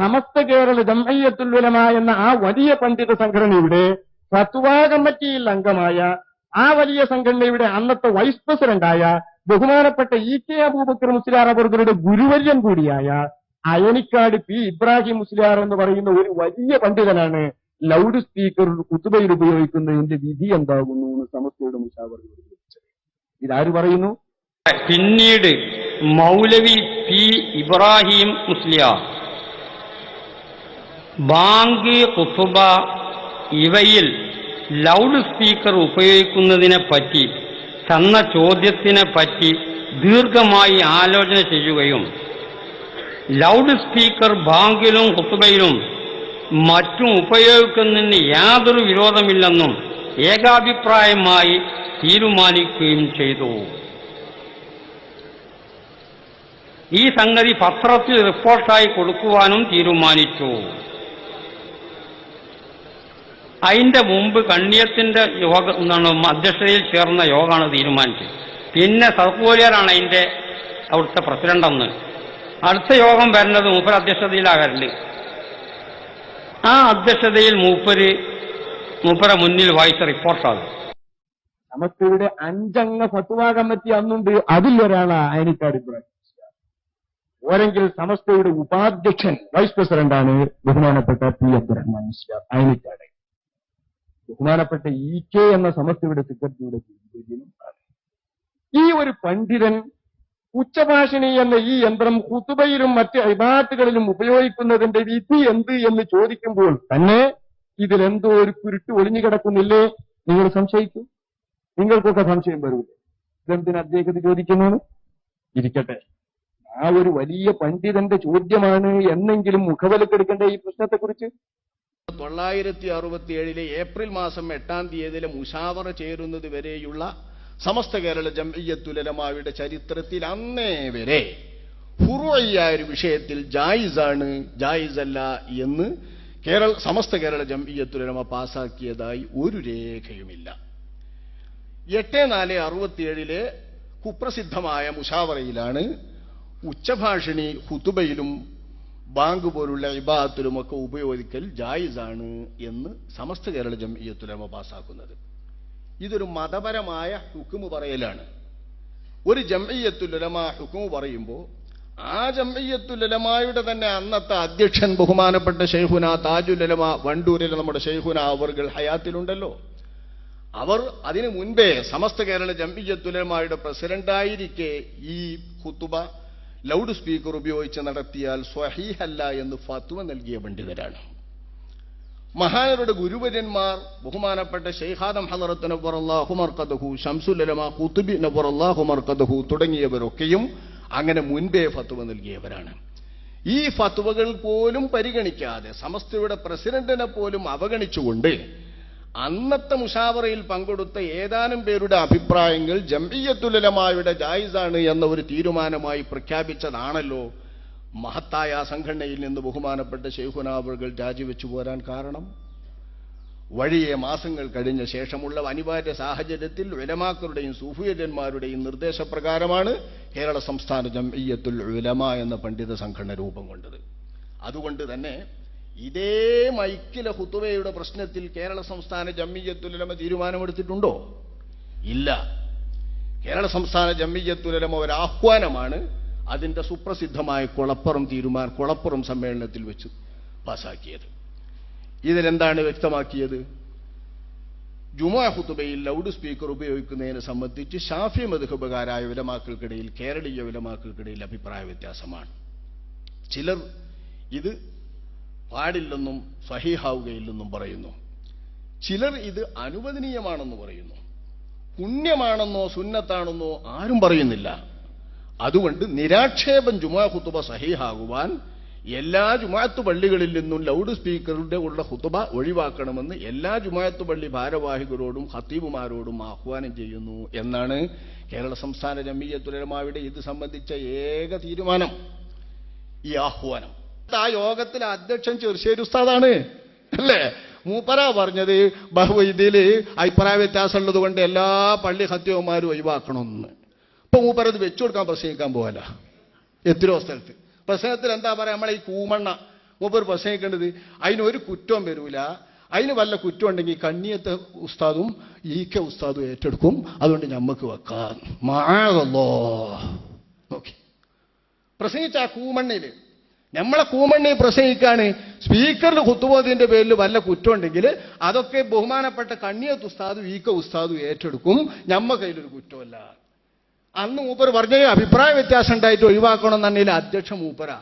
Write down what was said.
സമസ്ത കേരള ജംഇയ്യത്തുൽ ഉലമ എന്ന ആ വലിയ പണ്ഡിത സംഘടനയുടെ ഫത്വാ കമ്മിറ്റിയിൽ അംഗമായ ആ വലിയ സംഘടനയുടെ അന്നത്തെ വൈസ് പ്രസിഡന്റായ ബഹുമാനപ്പെട്ട ഇ.കെ. അബൂബക്കർ മുസ്ലിയാർ അവരുടെ ഗുരുവര്യൻ കൂടിയായ അയനിക്കാട് പി. ഇബ്രാഹിം മുസ്ലിയാർ എന്ന് പറയുന്ന ഒരു വലിയ പണ്ഡിതനാണ് ലൗഡ് സ്പീക്കർ ഖുതുബയിൽ ഉപയോഗിക്കുന്നതിന്റെ വിധി എന്താകുന്നു എന്ന് സമസ്തയുടെ മുശാവറ ചോദിച്ചത്. ഇതാര് പറയുന്നു? പിന്നീട് മൗലവി പി. ഇബ്രാഹിം മുസ്ലിയാർ ബാങ്ക്, ഖുതുബ ഇവയിൽ ലൗഡ് സ്പീക്കർ ഉപയോഗിക്കുന്നതിനെ പറ്റി തന്ന ചോദ്യത്തിനെ പറ്റി ദീർഘമായി ആലോചന ചെയ്യുകയും ലൗഡ് സ്പീക്കർ ബാങ്കിലും ഖുതുബയിലും മറ്റും ഉപയോഗിക്കുന്നതിന് യാതൊരു വിരോധമില്ലെന്നും ഏകാഭിപ്രായമായി തീരുമാനിക്കുകയും ചെയ്തു. ഈ സംഗതി പത്രത്തിൽ റിപ്പോർട്ടായി കൊടുക്കുവാനും തീരുമാനിച്ചു. അതിന്റെ മുമ്പ് കണ്ണിയത്തിന്റെ അധ്യക്ഷതയിൽ ചേർന്ന യോഗമാണ് തീരുമാനിച്ചത്. പിന്നെ സർക്കോലിയറാണ് അതിന്റെ അവിടുത്തെ പ്രസിഡന്റെന്ന്. അടുത്ത യോഗം വരുന്നത് മൂപ്പർ അധ്യക്ഷതയിലാണ് വരല്. ആ അധ്യക്ഷതയിൽ മൂപ്പരെ മുന്നിൽ വായിച്ച റിപ്പോർട്ടാണ്. സമസ്തയുടെ 5 അംഗ ഫത്വാ കമ്മിറ്റി അന്നുണ്ട്. അതിലൊരാളാണ് അയനിക്കാട് ഇബ്രാഹിം. ഓരെങ്കിൽ സമസ്തയുടെ ഉപാധ്യക്ഷൻ വൈസ് പ്രസിഡന്റാണ് ബഹുമാനപ്പെട്ട പി. അബ്ദുറഹ്മാൻ മുസ്ലിയാർ അയനിക്കാട്. ബഹുമാനപ്പെട്ട ഇ.കെ. എന്ന സമസ്തയുടെ സെക്രട്ടറിയുടെ ആണ്. ഈ ഒരു പണ്ഡിതൻ ഉച്ചഭാഷിണി എന്ന ഈ യന്ത്രം ഖുതുബയിലും മറ്റ് ഇബാദത്തുകളിലും ഉപയോഗിക്കുന്നതിന്റെ വിധി എന്ത് എന്ന് ചോദിക്കുമ്പോൾ തന്നെ ഇതിലെന്തോ ഒരു കുരുട്ട് ഒളിഞ്ഞു കിടക്കുന്നില്ലേ? നിങ്ങൾ സംശയിക്കും. നിങ്ങൾക്കൊക്കെ സംശയം വരൂല്ലേ? ഇതെന്തിന് അദ്ദേഹത്തെ ചോദിക്കുന്നത്? ഇരിക്കട്ടെ, ആ ഒരു വലിയ പണ്ഡിതന്റെ ചോദ്യമാണ് എന്നെങ്കിലും മുഖവിലക്കെടുക്കേണ്ട ഈ പ്രശ്നത്തെക്കുറിച്ച്. 1967 ഏപ്രിൽ മാസം 8-ാം തീയതിയിലെ മുശാവറ ചേരുന്നത് വരെയുള്ള സമസ്ത കേരള ജംഇയ്യത്തുൽ ഉലമായുടെ ചരിത്രത്തിൽ അന്നേ വരെ ഫുറുഇയ്യായ ഒരു വിഷയത്തിൽ ജായിസാണ്, ജായിസല്ല എന്ന് സമസ്ത കേരള ജംഇയ്യത്തുൽ ഉലമ പാസാക്കിയതായി ഒരു രേഖയുമില്ല. 8/4/67 കുപ്രസിദ്ധമായ മുശാവറയിലാണ് ഉച്ചഭാഷിണി ഖുതുബയിലും ബാങ്ക് പോലുള്ള ഇബാദത്തിലുമൊക്കെ ഉപയോഗിക്കൽ ജായിസാണ് എന്ന് സമസ്ത കേരള ജംഇയ്യത്തുൽ ഉലമ പാസാക്കുന്നത്. ഇതൊരു മതപരമായ ഹുക്മ് പറയലാണ്. ഒരു ജംഇയ്യത്തുൽ ഉലമ ഹുക്മ് പറയുമ്പോൾ ആ ജംഇയ്യത്തുൽ ഉലമായുടെ തന്നെ അന്നത്തെ അധ്യക്ഷൻ ബഹുമാനപ്പെട്ട ശൈഖുന താജുൽ ഉലമ വണ്ടൂരിലെ നമ്മുടെ ശൈഖുന അവർകൾ ഹയാത്തിലുണ്ടല്ലോ. അവർ അതിനു മുൻപേ സമസ്ത കേരള ജംഇയ്യത്തുൽ ഉലമായുടെ പ്രസിഡന്റായിരിക്കെ ഈ ഖുതുബ ലൗഡ് സ്പീക്കർ ഉപയോഗിച്ച് നടത്തിയാൽ സ്വഹീഹല്ല എന്ന് ഫത്വ നൽകിയ പണ്ഡിതരാണ്. മഹാനരുടെ ഗുരുവര്യന്മാർ ബഹുമാനപ്പെട്ട ശൈഖാദം ഹളറത്ത് നവ്വറല്ലാഹു മർഖദഹു, ശംസുൽ ഉലമ ഖുതുബി നവ്വറല്ലാഹു മർഖദഹു തുടങ്ങിയവരൊക്കെയും അങ്ങനെ മുൻപേ ഫത്വ നൽകിയവരാണ്. ഈ ഫത്വകൾ പോലും പരിഗണിക്കാതെ സമസ്തയുടെ പ്രസിഡന്റിനെ പോലും അവഗണിച്ചുകൊണ്ട് അന്നത്തെ മുശാവറയിൽ പങ്കെടുത്ത ഏതാനും പേരുടെ അഭിപ്രായങ്ങൾ ജംഇയ്യത്തുൽ ഉലമായുടെ ജായിസാണ് എന്ന ഒരു തീരുമാനമായി പ്രഖ്യാപിച്ചതാണല്ലോ മഹത്തായ സംഘടനയിൽ നിന്ന് ബഹുമാനപ്പെട്ട ശൈഖുന അവർകൾ രാജിവെച്ചു പോരാൻ കാരണം. വഴിയെ മാസങ്ങൾ കഴിഞ്ഞ ശേഷമുള്ള അനിവാര്യ സാഹചര്യത്തിൽ ഉലമാക്കളുടെയും സൂഫിയന്മാരുടെയും നിർദ്ദേശപ്രകാരമാണ് കേരള സംസ്ഥാന ജംഇയ്യത്തുൽ ഉലമ എന്ന പണ്ഡിത സംഘടന രൂപം കൊണ്ടത്. അതുകൊണ്ട് തന്നെ ഇതേ മൈക്കിലെ ഖുതുബയുടെ പ്രശ്നത്തിൽ കേരള സംസ്ഥാന ജംഇയ്യത്തുൽ ഉലമ തീരുമാനമെടുത്തിട്ടുണ്ടോ? ഇല്ല. കേരള സംസ്ഥാന ജംഇയ്യത്തുൽ ഉലമ ഒരു ആഹ്വാനമാണ് അതിന്റെ സുപ്രസിദ്ധമായ കുളപ്പുറം സമ്മേളനത്തിൽ വെച്ച് പാസാക്കിയത്. ഇതിലെന്താണ് വ്യക്തമാക്കിയത്? ജുമുഅ ഖുതുബയിൽ ലൗഡ് സ്പീക്കർ ഉപയോഗിക്കുന്നതിനെ സംബന്ധിച്ച് ശാഫി മദ്ഹബുകാരായ ഉലമാക്കൾക്കിടയിൽ, കേരളീയ ഉലമാക്കൾക്കിടയിൽ അഭിപ്രായ വ്യത്യാസമാണ്. ചിലർ ഇത് പാടില്ലെന്നും സ്വഹീഹാവുകയില്ലെന്നും പറയുന്നു. ചിലർ ഇത് അനുവദനീയമാണെന്ന് പറയുന്നു. പുണ്യമാണെന്നോ സുന്നത്താണെന്നോ ആരും പറയുന്നില്ല. അതുകൊണ്ട് നിരാക്ഷേപം ജുമുഅ ഖുതുബ സഹീഹാകുവാൻ എല്ലാ ജുമുഅത്ത് പള്ളികളിൽ നിന്നും ലൗഡ് സ്പീക്കറുടെ ഉള്ള ഖുതുബ ഒഴിവാക്കണമെന്ന് എല്ലാ ജുമുഅത്ത് പള്ളി ഭാരവാഹികളോടും ഖത്തീബുമാരോടും ആഹ്വാനം ചെയ്യുന്നു എന്നാണ് കേരള സംസ്ഥാന ജംഇയ്യത്തുൽ ഉലമായുടെ ഇത് സംബന്ധിച്ച ഏക തീരുമാനം, ഈ ആഹ്വാനം. ആ യോഗത്തിലെ അധ്യക്ഷൻ ചെറുശ്ശേരി ഉസ്താദാണ് അല്ലേ? മൂപ്പരാ പറഞ്ഞത് ഇതില് അഭിപ്രായ വ്യത്യാസമുള്ളത് കൊണ്ട് എല്ലാ പള്ളി ഖത്തീബുമാരും ഒഴിവാക്കണമെന്ന്. ഇപ്പൊ മൂപ്പരത് വെച്ചു കൊടുക്കാൻ പ്രസംഗിക്കാൻ പോകല എത്രയോ സ്ഥലത്ത്. പ്രസംഗത്തിൽ എന്താ പറയാ, നമ്മളെ ഈ മൂപ്പർ പ്രസംഗിക്കേണ്ടത് അതിനൊരു കുറ്റവും വരൂല, അതിന് വല്ല കുറ്റം ഉണ്ടെങ്കിൽ കണ്ണിയത്തെ ഉസ്താദും ഈക്ക ഉസ്താദും ഏറ്റെടുക്കും, അതുകൊണ്ട് ഞമ്മക്ക് വെക്കാം. മഅദല്ലോ നോക്കി പ്രസംഗിച്ച ആ കൂമണ്ണില് നമ്മളെ കൂമണ്ണി പ്രസംഗിക്കാണ്. സ്പീക്കറിൽ കുത്തുബോധത്തിന്റെ പേരിൽ വല്ല കുറ്റം ഉണ്ടെങ്കിൽ അതൊക്കെ ബഹുമാനപ്പെട്ട കണ്ണിയത്ത് ഉസ്താദും ഈക്ക ഉസ്താദും ഏറ്റെടുക്കും, ഞമ്മ കയ്യിലൊരു കുറ്റമല്ല. അന്ന് മൂപ്പർ പറഞ്ഞ അഭിപ്രായ വ്യത്യാസം ഉണ്ടായിട്ട് ഒഴിവാക്കണം എന്നുണ്ടെങ്കിൽ അധ്യക്ഷ മൂപ്പരാ.